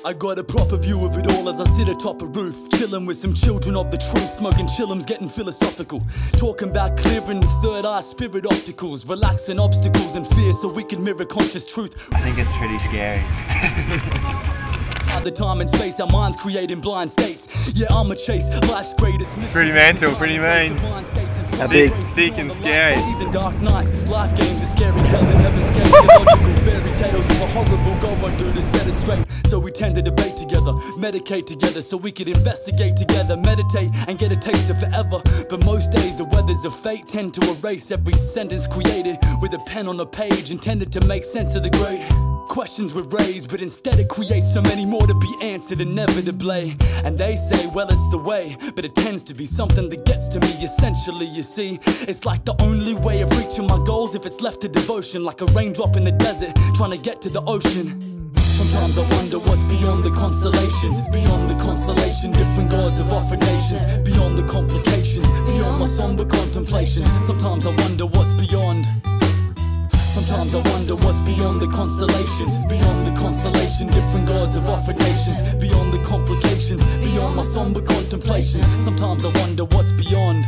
I got a proper view of it all as I sit atop a roof, chilling with some children of the truth, smoking chillums, getting philosophical, talking about clearing the third eye spirit obstacles, relaxing obstacles and fear so we can mirror conscious truth. I think it's pretty scary. The time and space our minds create in blind states. Yeah, I'ma chase life's greatest. It's pretty mental, pretty mean. How big? Thick and scary. These and dark nights, this life game's a scary hell in heaven's gate. Illogical fairy tales of a horrible go on do to set it straight. So we tend to debate together, medicate together, so we could investigate together, meditate and get a taste of forever. But most days the weathers of fate tend to erase every sentence created with a pen on a page intended to make sense of the great questions were raised, but instead it creates so many more to be answered inevitably. And they say, well, it's the way, but it tends to be something that gets to me essentially, you see. It's like the only way of reaching my goals if it's left to devotion, like a raindrop in the desert trying to get to the ocean. Sometimes I wonder what's beyond the constellations, beyond the constellation, different gods of offered nations, beyond the complications, beyond my somber contemplation. Sometimes I wonder what's beyond. Sometimes I wonder what's beyond the constellations, beyond the constellation, different gods of offered nations, beyond the complications, beyond my somber contemplation. Sometimes I wonder what's beyond.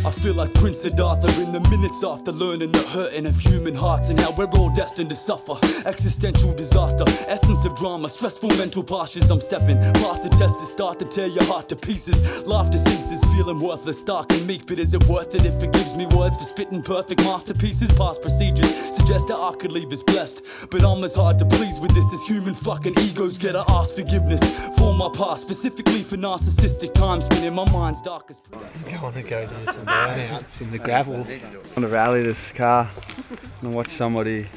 I feel like Prince Siddhartha in the minutes after learning the hurting of human hearts and how we're all destined to suffer. Existential disaster, essence of drama, stressful mental postures. I'm stepping past the test that start to tear your heart to pieces. Laughter ceases, feeling worthless, stark and meek. But is it worth it if it gives me words for spitting perfect masterpieces? Past procedures suggest that I could leave us blessed, but I'm as hard to please with this as human fucking egos get. I ask forgiveness for my past, specifically for narcissistic time spinning my mind's darkest. I want to go do some burnouts in the gravel. I want to rally this car and watch somebody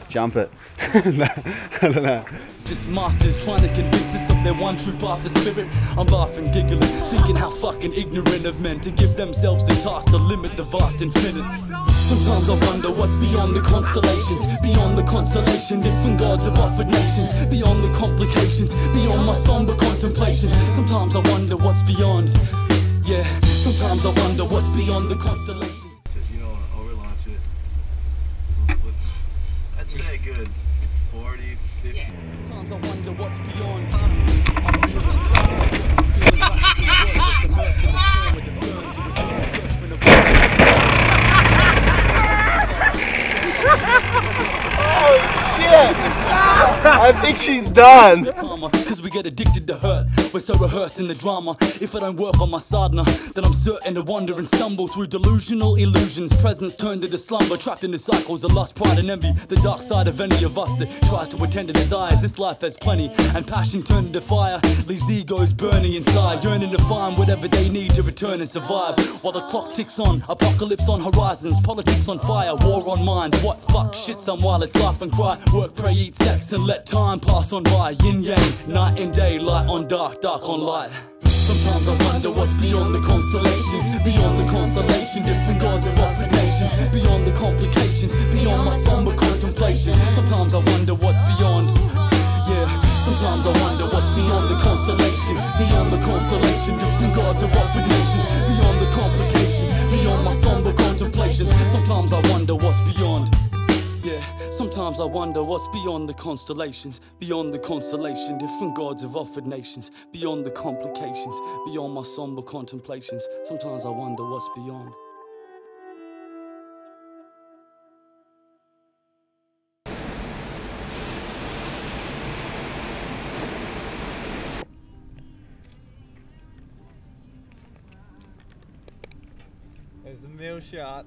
jump it. I don't know. Just masters trying to convince us of their one true path, the spirit. I'm laughing, giggling, thinking how fucking ignorant of men to give themselves the task to limit the vast infinite. Sometimes I wonder what's beyond the constellations, beyond the constellation, different gods of offered nations, beyond the complications, beyond my somber contemplations. Sometimes I wonder what's beyond. Yeah, sometimes I wonder what's beyond the constellations. You know, overlaunch it. I'd say a good 40, 50. Yeah. Sometimes I wonder what's beyond. I think she's done. Cause we get addicted to hurt, we're so rehearsed in the drama. If I don't work on my sadhana, then I'm certain to wander and stumble through delusional illusions. Presence turned into slumber, trapped in the cycles of lust, pride and envy. The dark side of any of us that tries to attend to desires. This life has plenty, and passion turned into fire leaves egos burning inside, yearning to find whatever they need to return and survive. While the clock ticks on, apocalypse on horizons, politics on fire, war on minds. What fuck shit some while it's laugh and cry, work, pray, eat, sex and let time pass on by. Yin yang, night and day, light on dark, dark on light. Sometimes I wonder what's beyond the constellations, beyond the constellation, different gods of offered nations, beyond the complications, beyond my somber contemplation. Sometimes I wonder what's beyond. Yeah, sometimes I wonder what's beyond the constellation, beyond the constellation, different gods of offered nations, beyond the complications, beyond my somber contemplations. Sometimes I wonder what's beyond. Yeah, sometimes I wonder what's beyond the constellations, beyond the constellation, different gods of offered nations, beyond the complications, beyond my somber contemplations. Sometimes I wonder what's beyond. There's the mill shot.